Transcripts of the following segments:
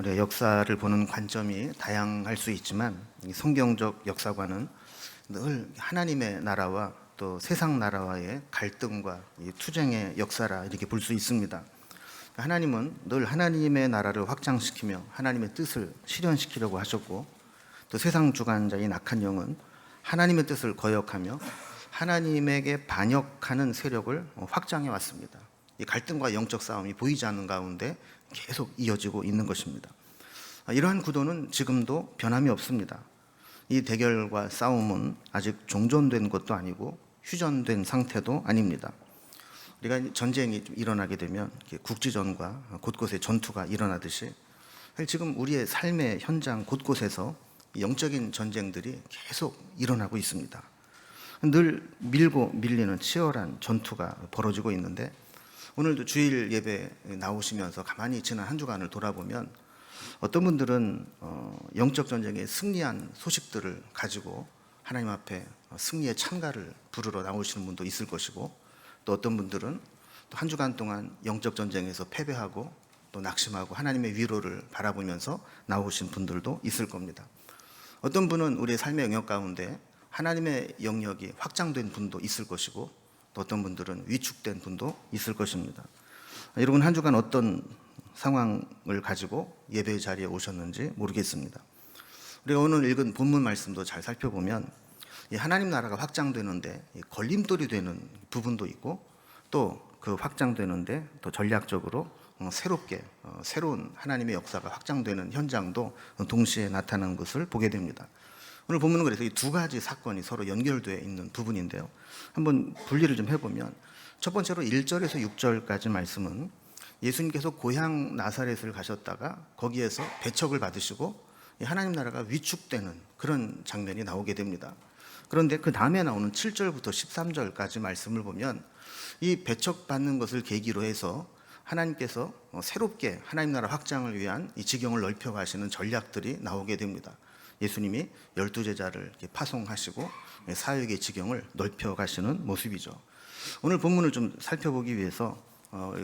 우리가 역사를 보는 관점이 다양할 수 있지만 이 성경적 역사관은 늘 하나님의 나라와 또 세상 나라와의 갈등과 이 투쟁의 역사라 이렇게 볼 수 있습니다. 하나님은 늘 하나님의 나라를 확장시키며 하나님의 뜻을 실현시키려고 하셨고, 또 세상 주관자인 악한 영은 하나님의 뜻을 거역하며 하나님에게 반역하는 세력을 확장해 왔습니다. 이 갈등과 영적 싸움이 보이지 않는 가운데 계속 이어지고 있는 것입니다. 이러한 구도는 지금도 변함이 없습니다. 이 대결과 싸움은 아직 종전된 것도 아니고 휴전된 상태도 아닙니다. 우리가 전쟁이 좀 일어나게 되면 국지전과 곳곳에 전투가 일어나듯이 지금 우리의 삶의 현장 곳곳에서 영적인 전쟁들이 계속 일어나고 있습니다. 늘 밀고 밀리는 치열한 전투가 벌어지고 있는데, 오늘도 주일 예배 나오시면서 가만히 지난 한 주간을 돌아보면 어떤 분들은 영적 전쟁에 승리한 소식들을 가지고 하나님 앞에 승리의 찬가를 부르러 나오시는 분도 있을 것이고, 또 어떤 분들은 또 한 주간 동안 영적 전쟁에서 패배하고 또 낙심하고 하나님의 위로를 바라보면서 나오신 분들도 있을 겁니다. 어떤 분은 우리의 삶의 영역 가운데 하나님의 영역이 확장된 분도 있을 것이고, 또 어떤 분들은 위축된 분도 있을 것입니다. 여러분, 한 주간 어떤 상황을 가지고 예배 자리에 오셨는지 모르겠습니다. 우리가 오늘 읽은 본문 말씀도 잘 살펴보면 하나님 나라가 확장되는데 걸림돌이 되는 부분도 있고, 또 그 확장되는데 또 전략적으로 새롭게 새로운 하나님의 역사가 확장되는 현장도 동시에 나타나는 것을 보게 됩니다. 오늘 본문은 그래서 이 두 가지 사건이 서로 연결되어 있는 부분인데요, 한번 분리를 좀 해보면, 첫 번째로 1절에서 6절까지 말씀은 예수님께서 고향 나사렛을 가셨다가 거기에서 배척을 받으시고 하나님 나라가 위축되는 그런 장면이 나오게 됩니다. 그런데 그 다음에 나오는 7절부터 13절까지 말씀을 보면 이 배척받는 것을 계기로 해서 하나님께서 새롭게 하나님 나라 확장을 위한 이 지경을 넓혀 가시는 전략들이 나오게 됩니다. 예수님이 12제자를 이렇게 파송하시고 사역의 지경을 넓혀 가시는 모습이죠. 오늘 본문을 좀 살펴보기 위해서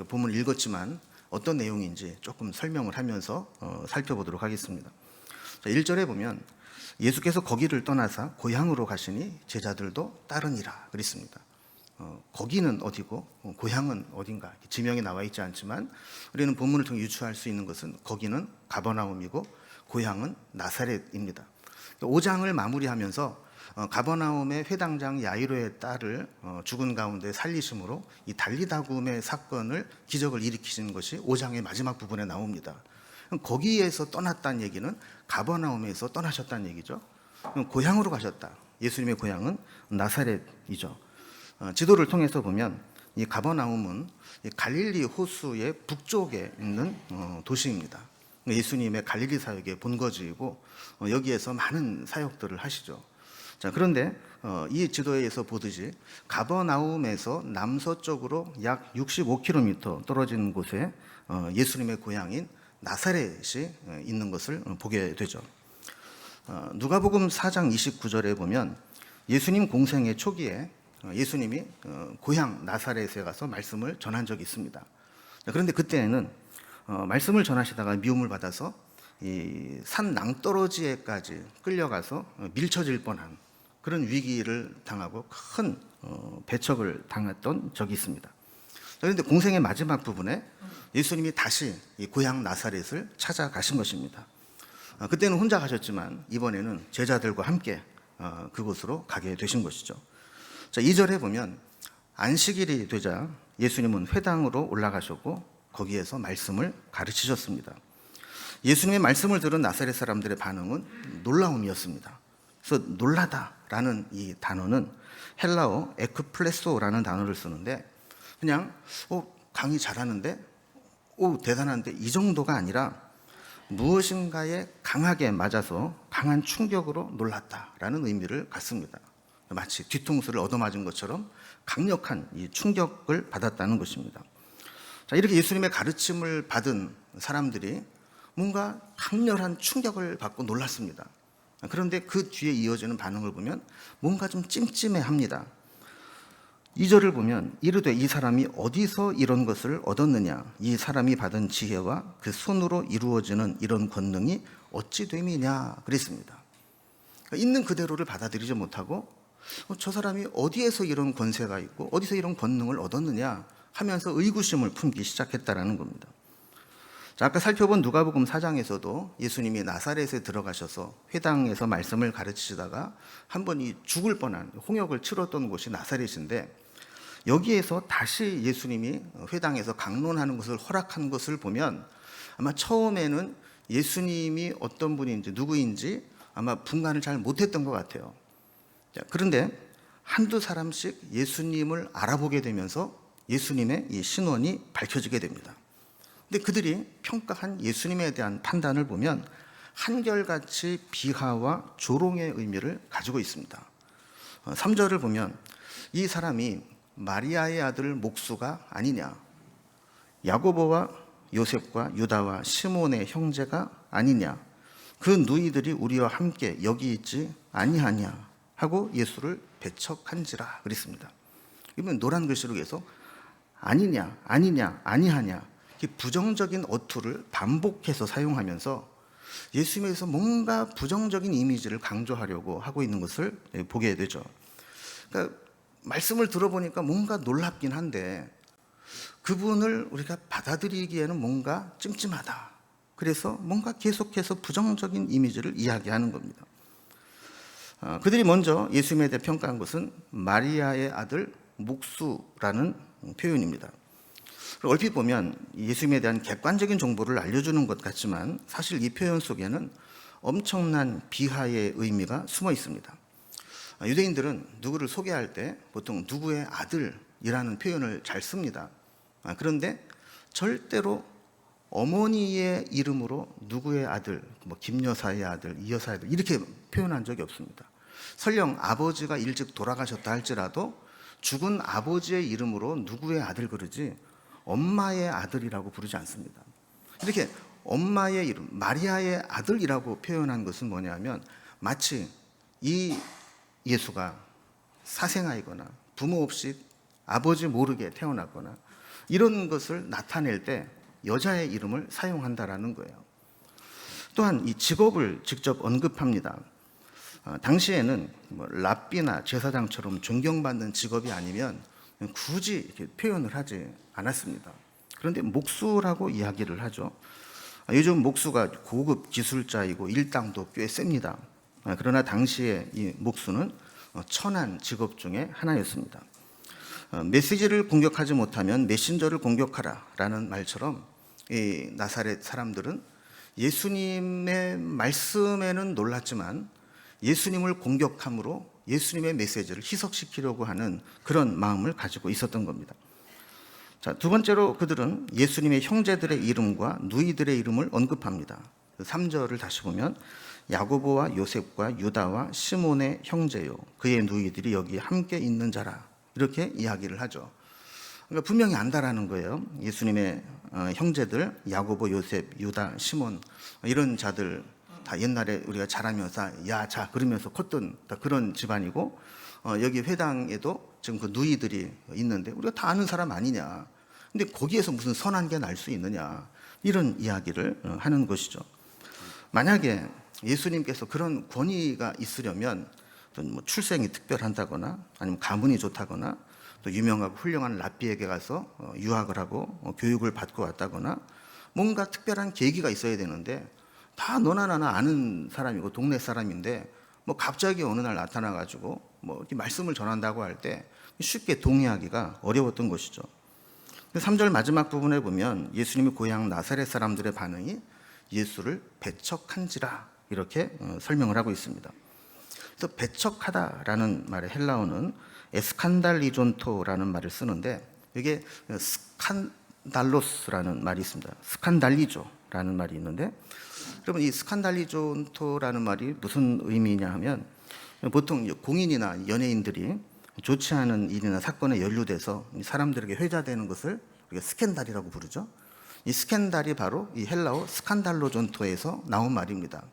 본문을 읽었지만 어떤 내용인지 조금 설명을 하면서 살펴보도록 하겠습니다. 1절에 보면 예수께서 거기를 떠나사 고향으로 가시니 제자들도 따르니라 그랬습니다. 거기는 어디고 고향은 어딘가 지명이 나와 있지 않지만 우리는 본문을 통해 유추할 수 있는 것은 거기는 가버나움이고 고향은 나사렛입니다. 5장을 마무리하면서 가버나움의 회당장 야이로의 딸을 죽은 가운데 살리심으로 이 달리다굼의 사건을 기적을 일으키신 것이 5장의 마지막 부분에 나옵니다. 거기에서 떠났다는 얘기는 가버나움에서 떠나셨다는 얘기죠. 고향으로 가셨다. 예수님의 고향은 나사렛이죠. 지도를 통해서 보면 이 가버나움은 갈릴리 호수의 북쪽에 있는 도시입니다. 예수님의 갈릴리 사역의 본거지이고 여기에서 많은 사역들을 하시죠. 자, 그런데 이 지도에서 보듯이 가버나움에서 남서쪽으로 약 65km 떨어진 곳에 예수님의 고향인 나사렛이 있는 것을 보게 되죠. 누가복음 4장 29절에 보면 예수님 공생의 초기에 예수님이 고향 나사렛에 가서 말씀을 전한 적이 있습니다. 그런데 그때는 말씀을 전하시다가 미움을 받아서 이 산 낭떠러지에까지 끌려가서 밀쳐질 뻔한 그런 위기를 당하고 큰 배척을 당했던 적이 있습니다. 그런데 공생의 마지막 부분에 예수님이 다시 이 고향 나사렛을 찾아가신 것입니다. 그때는 혼자 가셨지만 이번에는 제자들과 함께 그곳으로 가게 되신 것이죠. 자, 2절에 보면 안식일이 되자 예수님은 회당으로 올라가셨고 거기에서 말씀을 가르치셨습니다. 예수님의 말씀을 들은 나사렛 사람들의 반응은 놀라움이었습니다. 그래서 놀라다라는 이 단어는 헬라어 에크플레소라는 단어를 쓰는데, 그냥 강의 잘하는데 대단한데 이 정도가 아니라 무엇인가에 강하게 맞아서 강한 충격으로 놀랐다라는 의미를 갖습니다. 마치 뒤통수를 얻어맞은 것처럼 강력한 이 충격을 받았다는 것입니다. 자, 이렇게 예수님의 가르침을 받은 사람들이 뭔가 강렬한 충격을 받고 놀랐습니다. 그런데 그 뒤에 이어지는 반응을 보면 뭔가 좀 찜찜해합니다. 2절을 보면 이르되 이 사람이 어디서 이런 것을 얻었느냐, 이 사람이 받은 지혜와 그 손으로 이루어지는 이런 권능이 어찌 됨이냐 그랬습니다. 그러니까 있는 그대로를 받아들이지 못하고 저 사람이 어디에서 이런 권세가 있고 어디서 이런 권능을 얻었느냐 하면서 의구심을 품기 시작했다라는 겁니다. 자, 아까 살펴본 누가복음 4장에서도 예수님이 나사렛에 들어가셔서 회당에서 말씀을 가르치시다가 한 번 이 죽을 뻔한 홍역을 치렀던 곳이 나사렛인데, 여기에서 다시 예수님이 회당에서 강론하는 것을 허락한 것을 보면 아마 처음에는 예수님이 어떤 분인지 누구인지 아마 분간을 잘 못했던 것 같아요. 자, 그런데 한두 사람씩 예수님을 알아보게 되면서 예수님의 이 신원이 밝혀지게 됩니다. 근데 그들이 평가한 예수님에 대한 판단을 보면 한결같이 비하와 조롱의 의미를 가지고 있습니다. 3절을 보면 이 사람이 마리아의 아들 목수가 아니냐, 야고보와 요셉과 유다와 시몬의 형제가 아니냐, 그 누이들이 우리와 함께 여기 있지 아니하냐 하고 예수를 배척한지라 그랬습니다. 이번 노란 글씨로 계속 아니냐, 아니냐, 아니하냐, 부정적인 어투를 반복해서 사용하면서 예수님에서 뭔가 부정적인 이미지를 강조하려고 하고 있는 것을 보게 되죠. 그러니까 말씀을 들어보니까 뭔가 놀랍긴 한데 그분을 우리가 받아들이기에는 뭔가 찜찜하다. 그래서 뭔가 계속해서 부정적인 이미지를 이야기하는 겁니다. 그들이 먼저 예수님에 대해 평가한 것은 마리아의 아들 목수라는 표현입니다. 얼핏 보면 예수님에 대한 객관적인 정보를 알려주는 것 같지만 사실 이 표현 속에는 엄청난 비하의 의미가 숨어 있습니다. 유대인들은 누구를 소개할 때 보통 누구의 아들이라는 표현을 잘 씁니다. 그런데 절대로 어머니의 이름으로 누구의 아들, 김 여사의 아들, 이 여사의 아들 이렇게 표현한 적이 없습니다. 설령 아버지가 일찍 돌아가셨다 할지라도 죽은 아버지의 이름으로 누구의 아들 그러지 엄마의 아들이라고 부르지 않습니다. 이렇게 엄마의 이름, 마리아의 아들이라고 표현한 것은 뭐냐면 마치 이 예수가 사생아이거나 부모 없이 아버지 모르게 태어났거나 이런 것을 나타낼 때 여자의 이름을 사용한다라는 거예요. 또한 이 직업을 직접 언급합니다. 당시에는 랍비나 제사장처럼 존경받는 직업이 아니면 굳이 이렇게 표현을 하지 않았습니다. 그런데 목수라고 이야기를 하죠. 요즘 목수가 고급 기술자이고 일당도 꽤 셉니다. 그러나 당시에 이 목수는 천한 직업 중에 하나였습니다. 메시지를 공격하지 못하면 메신저를 공격하라 라는 말처럼 이 나사렛 사람들은 예수님의 말씀에는 놀랐지만 예수님을 공격함으로 예수님의 메시지를 희석시키려고 하는 그런 마음을 가지고 있었던 겁니다. 자, 두 번째로 그들은 예수님의 형제들의 이름과 누이들의 이름을 언급합니다. 3절을 다시 보면 야고보와 요셉과 유다와 시몬의 형제요 그의 누이들이 여기 함께 있는 자라 이렇게 이야기를 하죠. 그러니까 분명히 안다라는 거예요. 예수님의 형제들 야고보, 요셉, 유다, 시몬 이런 자들 다 옛날에 우리가 자라면서 야자 그러면서 컸던 그런 집안이고 여기 회당에도 지금 그 누이들이 있는데 우리가 다 아는 사람 아니냐. 근데 거기에서 무슨 선한 게 날 수 있느냐. 이런 이야기를 하는 것이죠. 만약에 예수님께서 그런 권위가 있으려면 뭐 출생이 특별한다거나 아니면 가문이 좋다거나 또 유명하고 훌륭한 랍비에게 가서 유학을 하고 교육을 받고 왔다거나 뭔가 특별한 계기가 있어야 되는데 다 너나 나나 아는 사람이고 동네 사람인데 뭐 갑자기 어느 날 나타나가지고 뭐 이렇게 말씀을 전한다고 할 때 쉽게 동의하기가 어려웠던 것이죠. 3절 마지막 부분에 보면 예수님의 고향 나사렛 사람들의 반응이 예수를 배척한지라 이렇게 설명을 하고 있습니다. 그래서 배척하다라는 말의 헬라어는 에스칸달리존토라는 말을 쓰는데 이게 스칸달로스라는 말이 있습니다. 스칸달리조라는 말이 있는데 그러면 이 스칸달리존토라는 말이 무슨 의미냐 하면 보통 공인이나 연예인들이 좋지 않은 일이나 사건에 연루돼서 사람들에게 회자되는 것을 우리가 스캔달이라고 부르죠. 이 스캔달이 바로 이 헬라어 스칸달로존토에서 나온 말입니다.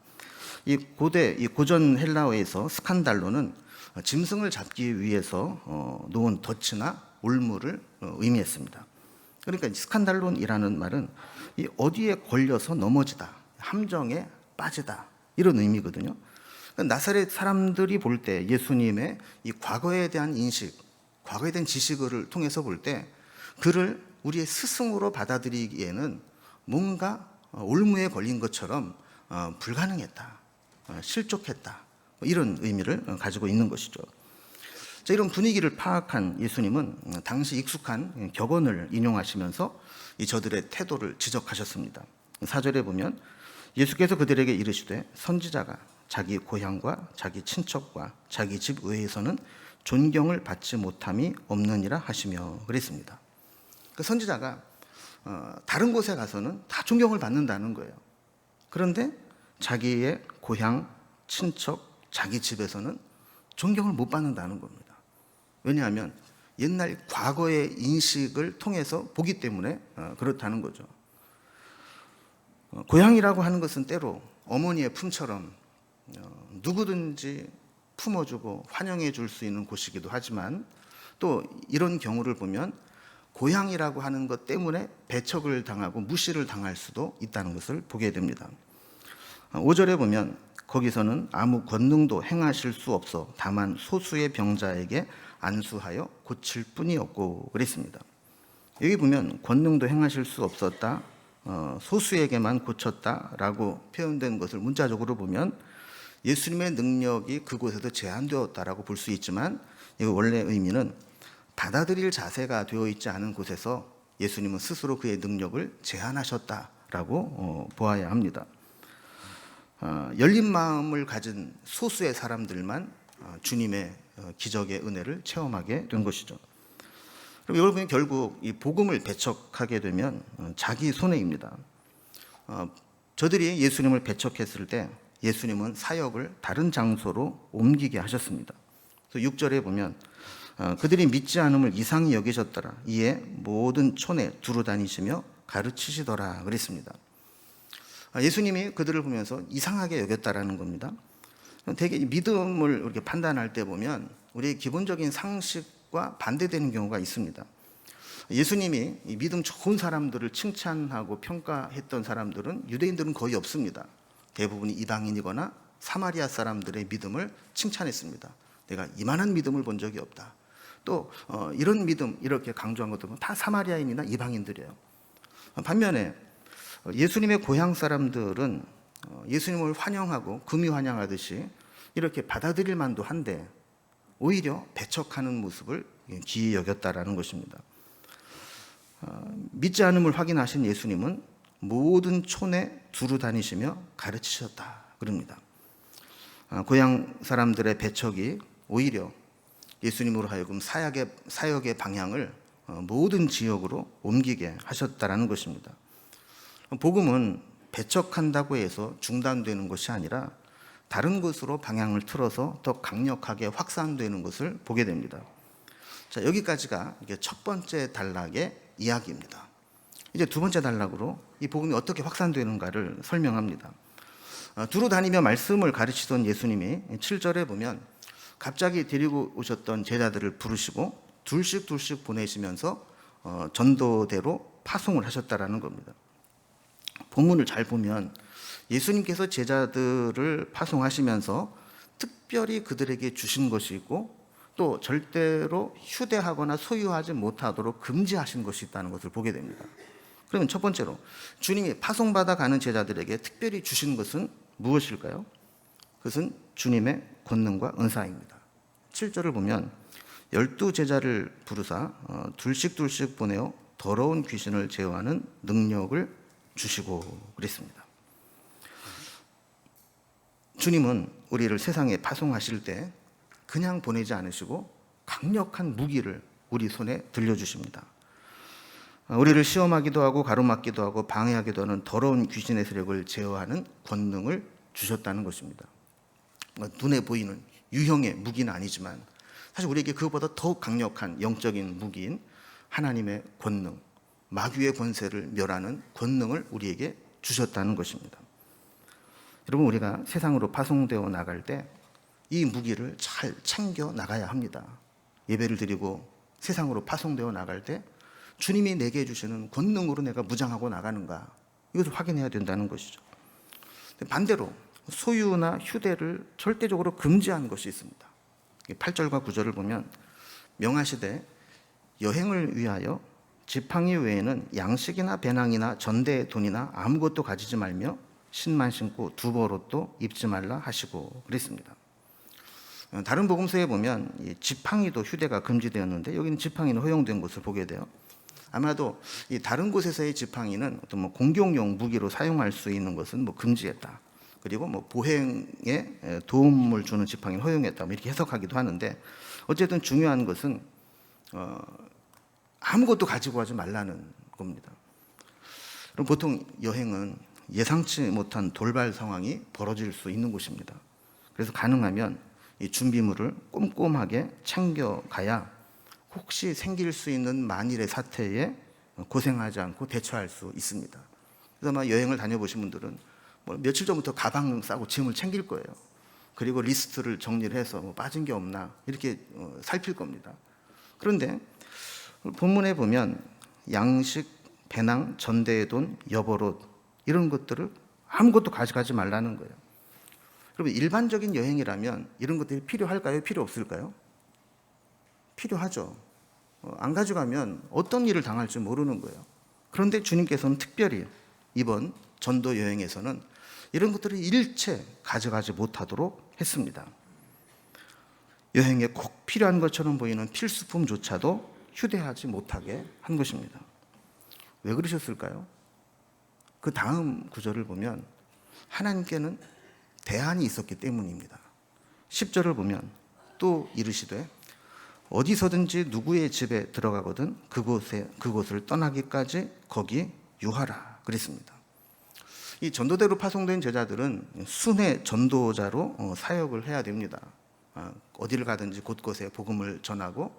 이 고전 헬라어에서 스칸달로는 짐승을 잡기 위해서 놓은 덫이나 올무를 의미했습니다. 그러니까 스칸달론이라는 말은 이 어디에 걸려서 넘어지다, 함정에 빠지다 이런 의미거든요. 그러니까 나사렛 사람들이 볼 때 예수님의 이 과거에 대한 인식, 과거에 대한 지식을 통해서 볼 때 그를 우리의 스승으로 받아들이기에는 뭔가 올무에 걸린 것처럼 불가능했다, 실족했다 이런 의미를 가지고 있는 것이죠. 자, 이런 분위기를 파악한 예수님은 당시 익숙한 격언을 인용하시면서 이 저들의 태도를 지적하셨습니다. 4절에 보면 예수께서 그들에게 이르시되 선지자가 자기 고향과 자기 친척과 자기 집 외에서는 존경을 받지 못함이 없느니라 하시며 그랬습니다. 그 선지자가 다른 곳에 가서는 다 존경을 받는다는 거예요. 그런데 자기의 고향, 친척, 자기 집에서는 존경을 못 받는다는 겁니다. 왜냐하면 옛날 과거의 인식을 통해서 보기 때문에 그렇다는 거죠. 고향이라고 하는 것은 때로 어머니의 품처럼 누구든지 품어주고 환영해 줄 수 있는 곳이기도 하지만 또 이런 경우를 보면 고향이라고 하는 것 때문에 배척을 당하고 무시를 당할 수도 있다는 것을 보게 됩니다. 5절에 보면 거기서는 아무 권능도 행하실 수 없어 다만 소수의 병자에게 안수하여 고칠 뿐이었고 그랬습니다. 여기 보면 권능도 행하실 수 없었다, 소수에게만 고쳤다라고 표현된 것을 문자적으로 보면 예수님의 능력이 그곳에도 제한되었다라고 볼 수 있지만 이 원래 의미는 받아들일 자세가 되어 있지 않은 곳에서 예수님은 스스로 그의 능력을 제한하셨다라고 보아야 합니다. 열린 마음을 가진 소수의 사람들만 주님의 기적의 은혜를 체험하게 된 것이죠. 그럼 이걸 보면 결국 이 복음을 배척하게 되면 자기 손해입니다. 저들이 예수님을 배척했을 때 예수님은 사역을 다른 장소로 옮기게 하셨습니다. 그래서 6절에 보면 그들이 믿지 않음을 이상히 여기셨더라. 이에 모든 촌에 두루 다니시며 가르치시더라 그랬습니다. 예수님이 그들을 보면서 이상하게 여겼다라는 겁니다. 되게 믿음을 이렇게 판단할 때 보면 우리의 기본적인 상식과 반대되는 경우가 있습니다. 예수님이 이 믿음 좋은 사람들을 칭찬하고 평가했던 사람들은 유대인들은 거의 없습니다. 대부분이 이방인이거나 사마리아 사람들의 믿음을 칭찬했습니다. 내가 이만한 믿음을 본 적이 없다. 또 이런 믿음 이렇게 강조한 것들은 다 사마리아인이나 이방인들이에요. 반면에 예수님의 고향 사람들은 예수님을 환영하고 금이 환영하듯이 이렇게 받아들일 만도 한데 오히려 배척하는 모습을 기이 여겼다라는 것입니다. 믿지 않음을 확인하신 예수님은 모든 촌에 두루 다니시며 가르치셨다 그럽니다. 고향 사람들의 배척이 오히려 예수님으로 하여금 사역의 방향을 모든 지역으로 옮기게 하셨다라는 것입니다. 복음은 배척한다고 해서 중단되는 것이 아니라 다른 곳으로 방향을 틀어서 더 강력하게 확산되는 것을 보게 됩니다. 자, 여기까지가 이게 첫 번째 단락의 이야기입니다. 이제 두 번째 단락으로 이 복음이 어떻게 확산되는가를 설명합니다. 두루 다니며 말씀을 가르치던 예수님이 7절에 보면 갑자기 데리고 오셨던 제자들을 부르시고 둘씩 보내시면서 전도대로 파송을 하셨다라는 겁니다. 본문을 잘 보면 예수님께서 제자들을 파송하시면서 특별히 그들에게 주신 것이 있고 또 절대로 휴대하거나 소유하지 못하도록 금지하신 것이 있다는 것을 보게 됩니다. 그러면 첫 번째로 주님이 파송받아 가는 제자들에게 특별히 주신 것은 무엇일까요? 그것은 주님의 권능과 은사입니다. 7절을 보면 12제자를 부르사 둘씩 보내어 더러운 귀신을 제어하는 능력을 주시고 그랬습니다. 주님은 우리를 세상에 파송하실 때 그냥 보내지 않으시고 강력한 무기를 우리 손에 들려주십니다. 우리를 시험하기도 하고 가로막기도 하고 방해하기도 하는 더러운 귀신의 세력을 제어하는 권능을 주셨다는 것입니다. 눈에 보이는 유형의 무기는 아니지만 사실 우리에게 그것보다 더 강력한 영적인 무기인 하나님의 권능, 마귀의 권세를 멸하는 권능을 우리에게 주셨다는 것입니다. 여러분, 우리가 세상으로 파송되어 나갈 때 이 무기를 잘 챙겨 나가야 합니다. 예배를 드리고 세상으로 파송되어 나갈 때 주님이 내게 해주시는 권능으로 내가 무장하고 나가는가, 이것을 확인해야 된다는 것이죠. 반대로 소유나 휴대를 절대적으로 금지한 것이 있습니다. 8절과 9절을 보면 명하시되 여행을 위하여 지팡이 외에는 양식이나 배낭이나 전대 돈이나 아무것도 가지지 말며 신만 신고 두벌옷도 입지 말라 하시고 그랬습니다. 다른 복음서에 보면 지팡이도 휴대가 금지되었는데 여기는 지팡이는 허용된 것을 보게 돼요. 아마도 이 다른 곳에서의 지팡이는 어떤 공격용 무기로 사용할 수 있는 것은 금지했다. 그리고 보행에 도움을 주는 지팡이는 허용했다. 이렇게 해석하기도 하는데, 어쨌든 중요한 것은 아무것도 가지고 가지 말라는 겁니다. 그럼 보통 여행은 예상치 못한 돌발 상황이 벌어질 수 있는 곳입니다. 그래서 가능하면 이 준비물을 꼼꼼하게 챙겨가야 혹시 생길 수 있는 만일의 사태에 고생하지 않고 대처할 수 있습니다. 그래서 아마 여행을 다녀보신 분들은 며칠 전부터 가방 싸고 짐을 챙길 거예요. 그리고 리스트를 정리를 해서 빠진 게 없나 이렇게 살필 겁니다. 그런데 본문에 보면 양식, 배낭, 전대의 돈, 여벌옷 이런 것들을 아무것도 가져가지 말라는 거예요. 그러면 일반적인 여행이라면 이런 것들이 필요할까요? 필요 없을까요? 필요하죠. 안 가져가면 어떤 일을 당할지 모르는 거예요. 그런데 주님께서는 특별히 이번 전도 여행에서는 이런 것들을 일체 가져가지 못하도록 했습니다. 여행에 꼭 필요한 것처럼 보이는 필수품조차도 휴대하지 못하게 한 것입니다. 왜 그러셨을까요? 그 다음 구절을 보면 하나님께는 대안이 있었기 때문입니다. 10절을 보면 또 이르시되 어디서든지 누구의 집에 들어가거든 그곳을 떠나기까지 거기 유하라 그랬습니다. 이 전도대로 파송된 제자들은 순회 전도자로 사역을 해야 됩니다. 어디를 가든지 곳곳에 복음을 전하고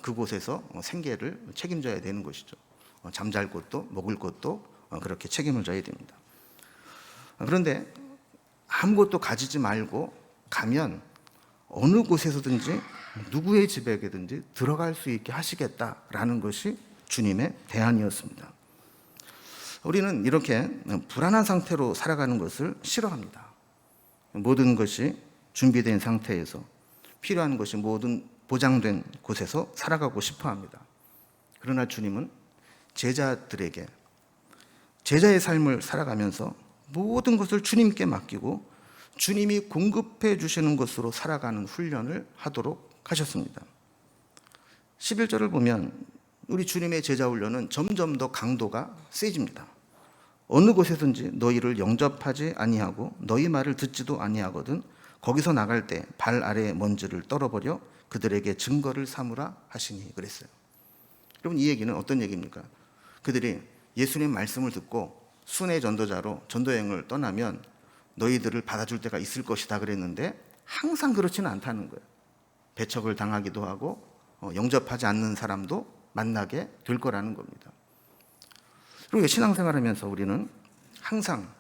그곳에서 생계를 책임져야 되는 것이죠. 잠잘 곳도 먹을 곳도 그렇게 책임을 져야 됩니다. 그런데 아무것도 가지지 말고 가면 어느 곳에서든지 누구의 집에든지 들어갈 수 있게 하시겠다라는 것이 주님의 대안이었습니다. 우리는 이렇게 불안한 상태로 살아가는 것을 싫어합니다. 모든 것이 준비된 상태에서 필요한 것이 모든 보장된 곳에서 살아가고 싶어 합니다. 그러나 주님은 제자들에게 제자의 삶을 살아가면서 모든 것을 주님께 맡기고 주님이 공급해 주시는 것으로 살아가는 훈련을 하도록 하셨습니다. 11절을 보면 우리 주님의 제자 훈련은 점점 더 강도가 세집니다. 어느 곳에든지 너희를 영접하지 아니하고 너희 말을 듣지도 아니하거든 거기서 나갈 때 발 아래의 먼지를 떨어버려 그들에게 증거를 삼으라 하시니 그랬어요. 여러분, 이 얘기는 어떤 얘기입니까? 그들이 예수님 말씀을 듣고 순회 전도자로 전도여행을 떠나면 너희들을 받아줄 때가 있을 것이다 그랬는데 항상 그렇지는 않다는 거예요. 배척을 당하기도 하고 영접하지 않는 사람도 만나게 될 거라는 겁니다. 그리고 신앙생활하면서 우리는 항상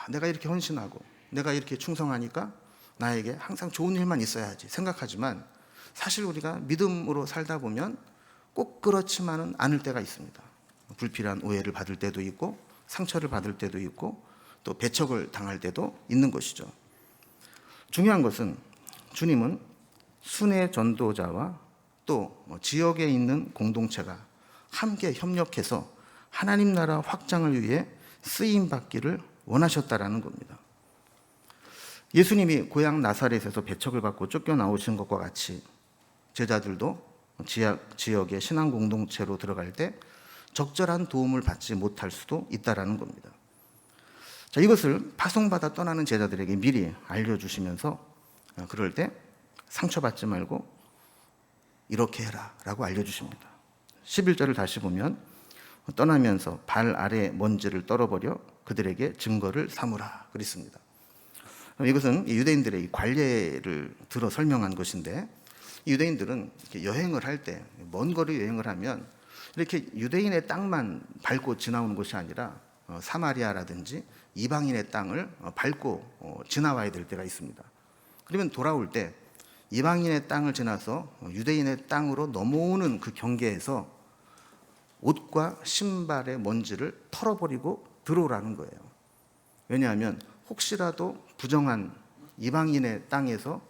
내가 이렇게 헌신하고 내가 이렇게 충성하니까 나에게 항상 좋은 일만 있어야지 생각하지만 사실 우리가 믿음으로 살다 보면 꼭 그렇지만은 않을 때가 있습니다. 불필요한 오해를 받을 때도 있고 상처를 받을 때도 있고 또 배척을 당할 때도 있는 것이죠. 중요한 것은 주님은 순회 전도자와 또 지역에 있는 공동체가 함께 협력해서 하나님 나라 확장을 위해 쓰임 받기를 원하셨다라는 겁니다. 예수님이 고향 나사렛에서 배척을 받고 쫓겨나오신 것과 같이 제자들도 지역의 신앙 공동체로 들어갈 때 적절한 도움을 받지 못할 수도 있다라는 겁니다. 자, 이것을 파송받아 떠나는 제자들에게 미리 알려주시면서 그럴 때 상처받지 말고 이렇게 해라 라고 알려주십니다. 11절을 다시 보면 떠나면서 발 아래 먼지를 떨어버려 그들에게 증거를 삼으라 그랬습니다. 이것은 유대인들의 관례를 들어 설명한 것인데 유대인들은 이렇게 여행을 할 때 먼 거리 여행을 하면 이렇게 유대인의 땅만 밟고 지나오는 것이 아니라 사마리아라든지 이방인의 땅을 밟고 지나와야 될 때가 있습니다. 그러면 돌아올 때 이방인의 땅을 지나서 유대인의 땅으로 넘어오는 그 경계에서 옷과 신발의 먼지를 털어버리고 들어오라는 거예요. 왜냐하면 혹시라도 부정한 이방인의 땅에서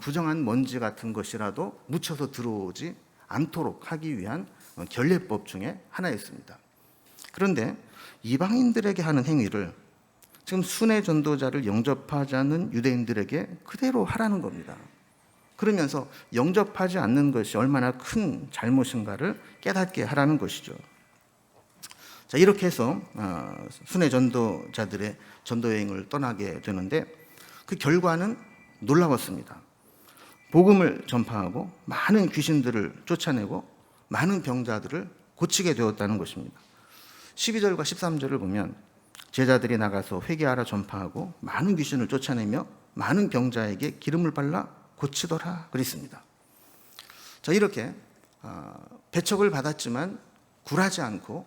부정한 먼지 같은 것이라도 묻혀서 들어오지 않도록 하기 위한 결례법 중에 하나였습니다. 그런데 이방인들에게 하는 행위를 지금 순회 전도자를 영접하지 않는 유대인들에게 그대로 하라는 겁니다. 그러면서 영접하지 않는 것이 얼마나 큰 잘못인가를 깨닫게 하라는 것이죠. 자, 이렇게 해서 순회 전도자들의 전도 여행을 떠나게 되는데 그 결과는 놀라웠습니다. 복음을 전파하고 많은 귀신들을 쫓아내고 많은 병자들을 고치게 되었다는 것입니다. 12절과 13절을 보면 제자들이 나가서 회개하라 전파하고 많은 귀신을 쫓아내며 많은 병자에게 기름을 발라 고치더라 그랬습니다. 자, 이렇게 배척을 받았지만 굴하지 않고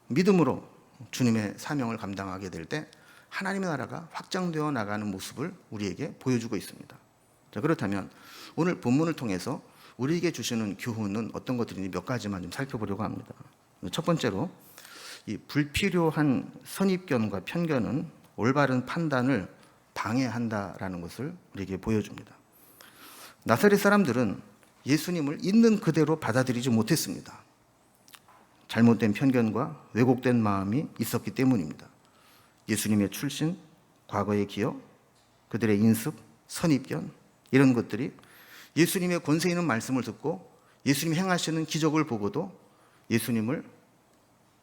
믿음으로 주님의 사명을 감당하게 될 때 하나님의 나라가 확장되어 나가는 모습을 우리에게 보여주고 있습니다. 자, 그렇다면 오늘 본문을 통해서 우리에게 주시는 교훈은 어떤 것들인지 몇 가지만 좀 살펴보려고 합니다. 첫 번째로 이 불필요한 선입견과 편견은 올바른 판단을 방해한다라는 것을 우리에게 보여줍니다. 나사렛 사람들은 예수님을 있는 그대로 받아들이지 못했습니다. 잘못된 편견과 왜곡된 마음이 있었기 때문입니다. 예수님의 출신, 과거의 기억, 그들의 인습, 선입견 이런 것들이 예수님의 권세 있는 말씀을 듣고 예수님 행하시는 기적을 보고도 예수님을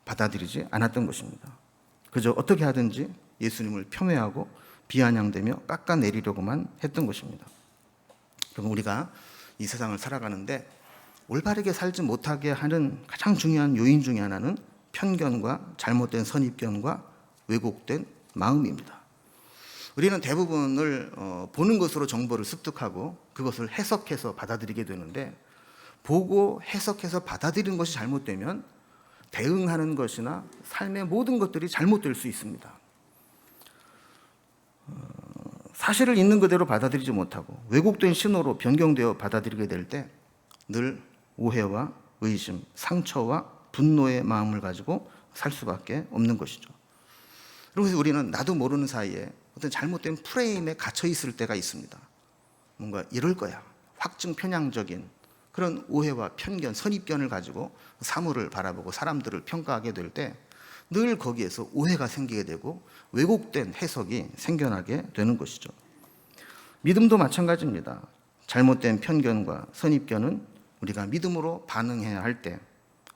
받아들이지 않았던 것입니다. 그저 어떻게 하든지 예수님을 폄훼하고 비아냥대며 깎아내리려고만 했던 것입니다. 그럼 우리가 이 세상을 살아가는데 올바르게 살지 못하게 하는 가장 중요한 요인 중에 하나는 편견과 잘못된 선입견과 왜곡된 마음입니다. 우리는 대부분을 보는 것으로 정보를 습득하고 그것을 해석해서 받아들이게 되는데 보고 해석해서 받아들이는 것이 잘못되면 대응하는 것이나 삶의 모든 것들이 잘못될 수 있습니다. 사실을 있는 그대로 받아들이지 못하고 왜곡된 신호로 변경되어 받아들이게 될 때 늘 오해와 의심, 상처와 분노의 마음을 가지고 살 수밖에 없는 것이죠. 그래서 우리는 나도 모르는 사이에 어떤 잘못된 프레임에 갇혀 있을 때가 있습니다. 뭔가 이럴 거야. 확증 편향적인 그런 오해와 편견, 선입견을 가지고 사물을 바라보고 사람들을 평가하게 될 때 늘 거기에서 오해가 생기게 되고 왜곡된 해석이 생겨나게 되는 것이죠. 믿음도 마찬가지입니다. 잘못된 편견과 선입견은 우리가 믿음으로 반응해야 할 때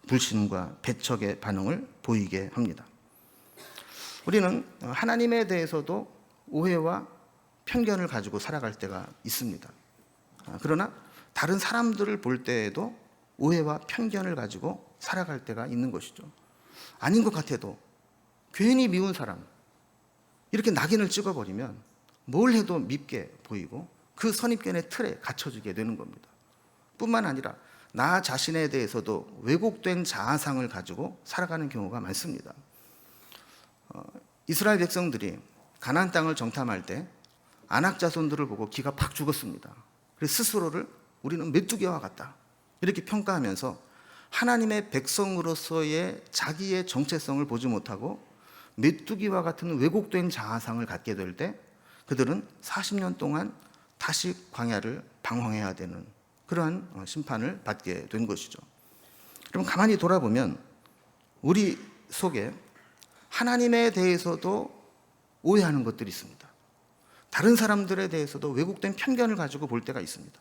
불신과 배척의 반응을 보이게 합니다. 우리는 하나님에 대해서도 오해와 편견을 가지고 살아갈 때가 있습니다. 그러나 다른 사람들을 볼 때에도 오해와 편견을 가지고 살아갈 때가 있는 것이죠. 아닌 것 같아도 괜히 미운 사람 이렇게 낙인을 찍어버리면 뭘 해도 밉게 보이고 그 선입견의 틀에 갇혀지게 되는 겁니다. 뿐만 아니라 나 자신에 대해서도 왜곡된 자아상을 가지고 살아가는 경우가 많습니다. 이스라엘 백성들이 가나안 땅을 정탐할 때 아낙 자손들을 보고 기가 팍 죽었습니다. 그래서 스스로를 우리는 메뚜기와 같다 이렇게 평가하면서 하나님의 백성으로서의 자기의 정체성을 보지 못하고 메뚜기와 같은 왜곡된 자아상을 갖게 될 때 그들은 40년 동안 다시 광야를 방황해야 되는 그러한 심판을 받게 된 것이죠. 그럼 가만히 돌아보면 우리 속에 하나님에 대해서도 오해하는 것들이 있습니다. 다른 사람들에 대해서도 왜곡된 편견을 가지고 볼 때가 있습니다.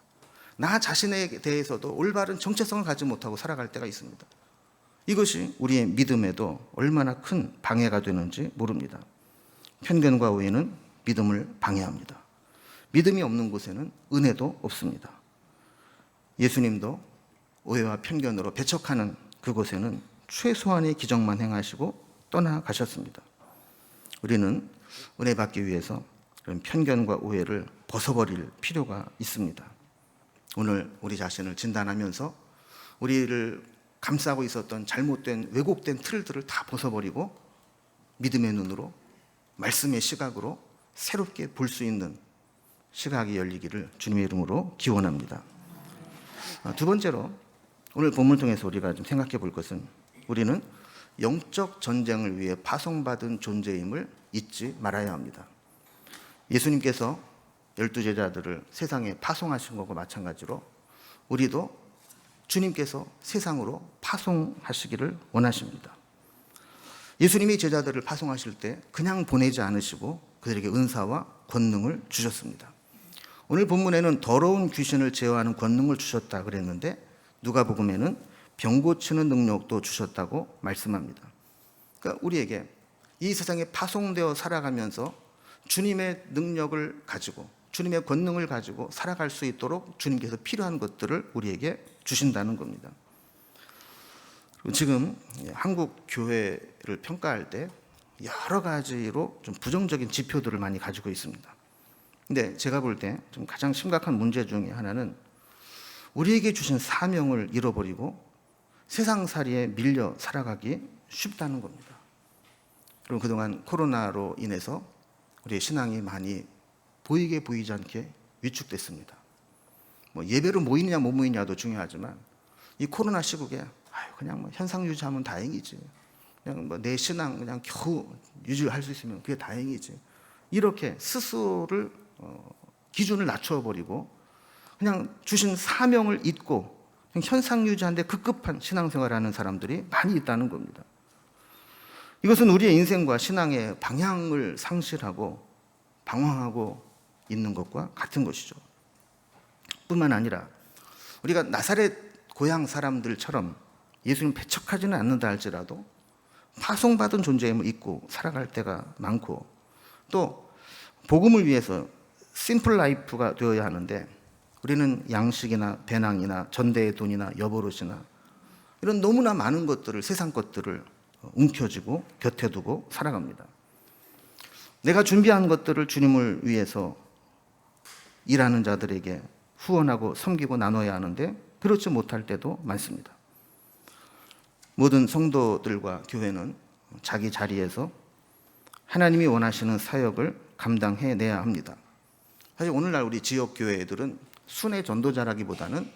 나 자신에 대해서도 올바른 정체성을 가지 못하고 살아갈 때가 있습니다. 이것이 우리의 믿음에도 얼마나 큰 방해가 되는지 모릅니다. 편견과 오해는 믿음을 방해합니다. 믿음이 없는 곳에는 은혜도 없습니다. 예수님도 오해와 편견으로 배척하는 그곳에는 최소한의 기적만 행하시고 떠나가셨습니다. 우리는 은혜 받기 위해서 그런 편견과 오해를 벗어버릴 필요가 있습니다. 오늘 우리 자신을 진단하면서 우리를 감싸고 있었던 잘못된 왜곡된 틀들을 다 벗어버리고 믿음의 눈으로 말씀의 시각으로 새롭게 볼 수 있는 시각이 열리기를 주님의 이름으로 기원합니다. 두 번째로 오늘 본문을 통해서 우리가 좀 생각해 볼 것은 우리는 영적 전쟁을 위해 파송받은 존재임을 잊지 말아야 합니다. 예수님께서 12제자들을 세상에 파송하신 것과 마찬가지로 우리도 주님께서 세상으로 파송하시기를 원하십니다. 예수님이 제자들을 파송하실 때 그냥 보내지 않으시고 그들에게 은사와 권능을 주셨습니다. 오늘 본문에는 더러운 귀신을 제어하는 권능을 주셨다 그랬는데 누가복음에는 병 고치는 능력도 주셨다고 말씀합니다. 그러니까 우리에게 이 세상에 파송되어 살아가면서 주님의 능력을 가지고 주님의 권능을 가지고 살아갈 수 있도록 주님께서 필요한 것들을 우리에게 주신다는 겁니다. 지금 한국 교회를 평가할 때 여러 가지로 좀 부정적인 지표들을 많이 가지고 있습니다. 근데 제가 볼 때 좀 가장 심각한 문제 중에 하나는 우리에게 주신 사명을 잃어버리고 세상살이에 밀려 살아가기 쉽다는 겁니다. 그리고 그동안 코로나로 인해서 우리의 신앙이 많이 보이게 보이지 않게 위축됐습니다. 예배로 모이느냐 못 모이냐도 중요하지만 이 코로나 시국에 그냥 현상 유지하면 다행이지. 그냥 내 신앙 그냥 겨우 유지할 수 있으면 그게 다행이지. 이렇게 스스로를 기준을 낮춰버리고 그냥 주신 사명을 잊고 그냥 현상 유지하는데 급급한 신앙생활하는 사람들이 많이 있다는 겁니다. 이것은 우리의 인생과 신앙의 방향을 상실하고 방황하고 있는 것과 같은 것이죠. 뿐만 아니라 우리가 나사렛 고향 사람들처럼 예수님 배척하지는 않는다 할지라도 파송받은 존재임을 잊고 살아갈 때가 많고 또 복음을 위해서 심플 라이프가 되어야 하는데 우리는 양식이나 배낭이나 전대의 돈이나 여보롯이나 이런 너무나 많은 것들을 세상 것들을 움켜쥐고 곁에 두고 살아갑니다. 내가 준비한 것들을 주님을 위해서 일하는 자들에게 후원하고 섬기고 나눠야 하는데 그렇지 못할 때도 많습니다. 모든 성도들과 교회는 자기 자리에서 하나님이 원하시는 사역을 감당해내야 합니다. 사실 오늘날 우리 지역 교회들은 순회 전도자라기보다는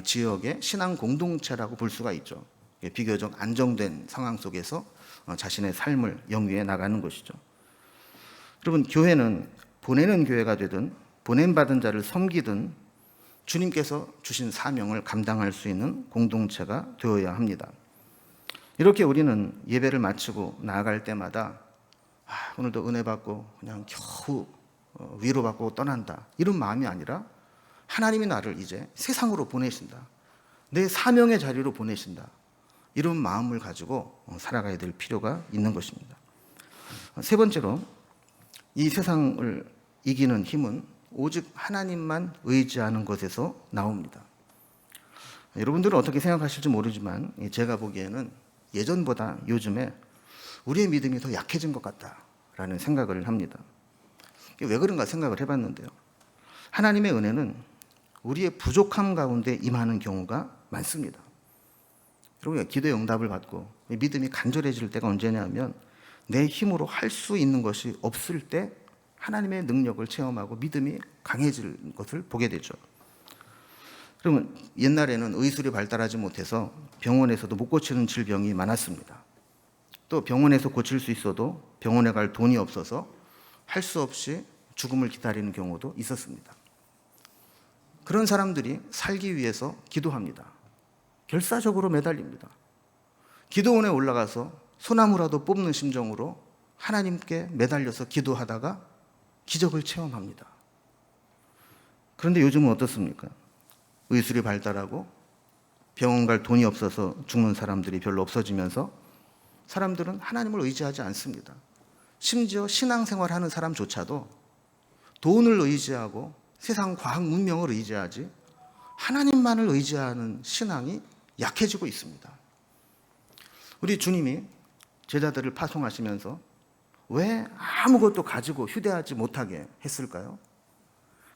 지역의 신앙 공동체라고 볼 수가 있죠. 비교적 안정된 상황 속에서 자신의 삶을 영위해 나가는 것이죠. 여러분, 교회는 보내는 교회가 되든 보냄받은 자를 섬기든 주님께서 주신 사명을 감당할 수 있는 공동체가 되어야 합니다. 이렇게 우리는 예배를 마치고 나아갈 때마다 오늘도 은혜 받고 그냥 겨우 위로받고 떠난다 이런 마음이 아니라 하나님이 나를 이제 세상으로 보내신다, 내 사명의 자리로 보내신다, 이런 마음을 가지고 살아가야 될 필요가 있는 것입니다. 세 번째로 이 세상을 이기는 힘은 오직 하나님만 의지하는 것에서 나옵니다. 여러분들은 어떻게 생각하실지 모르지만 제가 보기에는 예전보다 요즘에 우리의 믿음이 더 약해진 것 같다라는 생각을 합니다. 왜 그런가 생각을 해봤는데요. 하나님의 은혜는 우리의 부족함 가운데 임하는 경우가 많습니다. 여러분, 기도의 응답을 받고 믿음이 간절해질 때가 언제냐면 내 힘으로 할 수 있는 것이 없을 때 하나님의 능력을 체험하고 믿음이 강해질 것을 보게 되죠. 그러면 옛날에는 의술이 발달하지 못해서 병원에서도 못 고치는 질병이 많았습니다. 또 병원에서 고칠 수 있어도 병원에 갈 돈이 없어서 할 수 없이 죽음을 기다리는 경우도 있었습니다. 그런 사람들이 살기 위해서 기도합니다. 결사적으로 매달립니다. 기도원에 올라가서 소나무라도 뽑는 심정으로 하나님께 매달려서 기도하다가 기적을 체험합니다. 그런데 요즘은 어떻습니까? 의술이 발달하고 병원 갈 돈이 없어서 죽는 사람들이 별로 없어지면서 사람들은 하나님을 의지하지 않습니다. 심지어 신앙생활하는 사람조차도 돈을 의지하고 세상 과학 문명을 의지하지 하나님만을 의지하는 신앙이 약해지고 있습니다. 우리 주님이 제자들을 파송하시면서 왜 아무것도 가지고 휴대하지 못하게 했을까요?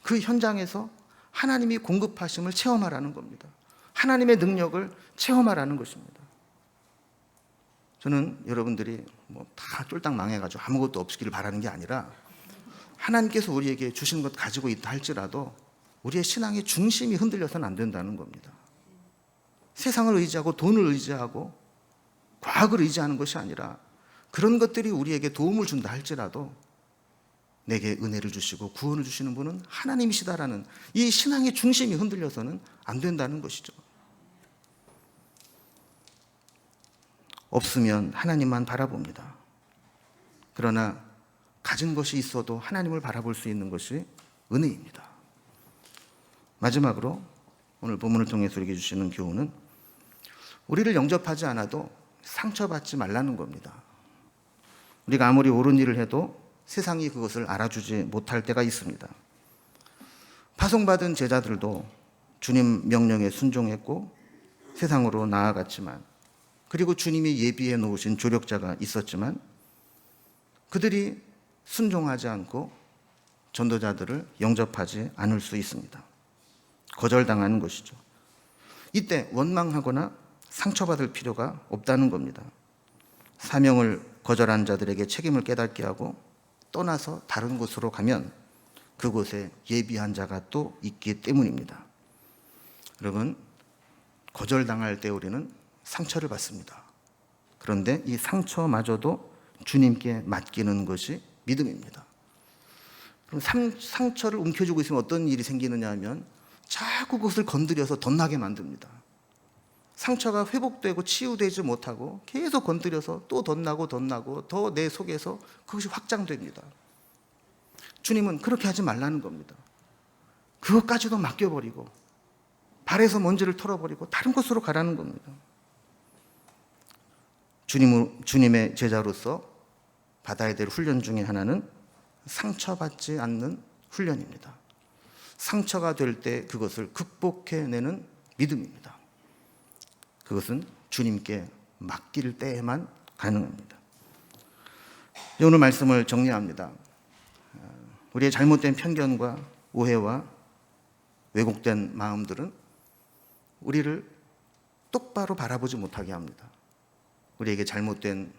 그 현장에서 하나님이 공급하심을 체험하라는 겁니다. 하나님의 능력을 체험하라는 것입니다. 저는 여러분들이 다 쫄딱 망해가지고 아무것도 없기를 바라는 게 아니라 하나님께서 우리에게 주신 것 가지고 있다 할지라도 우리의 신앙의 중심이 흔들려서는 안 된다는 겁니다. 세상을 의지하고 돈을 의지하고 과학을 의지하는 것이 아니라 그런 것들이 우리에게 도움을 준다 할지라도 내게 은혜를 주시고 구원을 주시는 분은 하나님이시다라는 이 신앙의 중심이 흔들려서는 안 된다는 것이죠. 없으면 하나님만 바라봅니다. 그러나 가진 것이 있어도 하나님을 바라볼 수 있는 것이 은혜입니다. 마지막으로 오늘 본문을 통해서 우리에게 주시는 교훈은 우리를 영접하지 않아도 상처받지 말라는 겁니다. 우리가 아무리 옳은 일을 해도 세상이 그것을 알아주지 못할 때가 있습니다. 파송받은 제자들도 주님 명령에 순종했고 세상으로 나아갔지만, 그리고 주님이 예비해 놓으신 조력자가 있었지만 그들이 순종하지 않고 전도자들을 영접하지 않을 수 있습니다. 거절당하는 것이죠. 이때 원망하거나 상처받을 필요가 없다는 겁니다. 사명을 거절한 자들에게 책임을 깨닫게 하고 떠나서 다른 곳으로 가면 그곳에 예비한 자가 또 있기 때문입니다. 여러분, 거절당할 때 우리는 상처를 받습니다. 그런데 이 상처마저도 주님께 맡기는 것이 믿음입니다. 그럼 상처를 움켜쥐고 있으면 어떤 일이 생기느냐 하면 자꾸 그것을 건드려서 덧나게 만듭니다. 상처가 회복되고 치유되지 못하고 계속 건드려서 또 덧나고 더 내 속에서 그것이 확장됩니다. 주님은 그렇게 하지 말라는 겁니다. 그것까지도 맡겨버리고 발에서 먼지를 털어버리고 다른 곳으로 가라는 겁니다. 주님의 제자로서 받아야 될 훈련 중에 하나는 상처받지 않는 훈련입니다. 상처가 될 때 그것을 극복해내는 믿음입니다. 그것은 주님께 맡길 때에만 가능합니다. 오늘 말씀을 정리합니다. 우리의 잘못된 편견과 오해와 왜곡된 마음들은 우리를 똑바로 바라보지 못하게 합니다. 우리에게 잘못된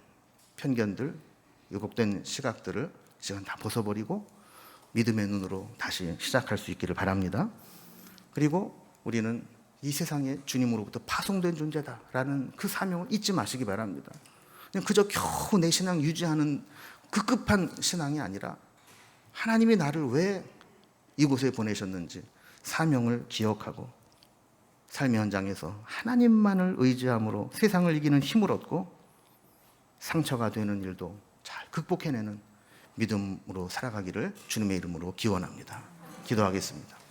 편견들, 왜곡된 시각들을 시간 다 벗어버리고 믿음의 눈으로 다시 시작할 수 있기를 바랍니다. 그리고 우리는 이 세상에 주님으로부터 파송된 존재다라는 그 사명을 잊지 마시기 바랍니다. 그저 겨우 내 신앙 유지하는 급급한 신앙이 아니라 하나님이 나를 왜 이곳에 보내셨는지 사명을 기억하고 삶의 현장에서 하나님만을 의지함으로 세상을 이기는 힘을 얻고 상처가 되는 일도 잘 극복해내는 믿음으로 살아가기를 주님의 이름으로 기원합니다. 기도하겠습니다.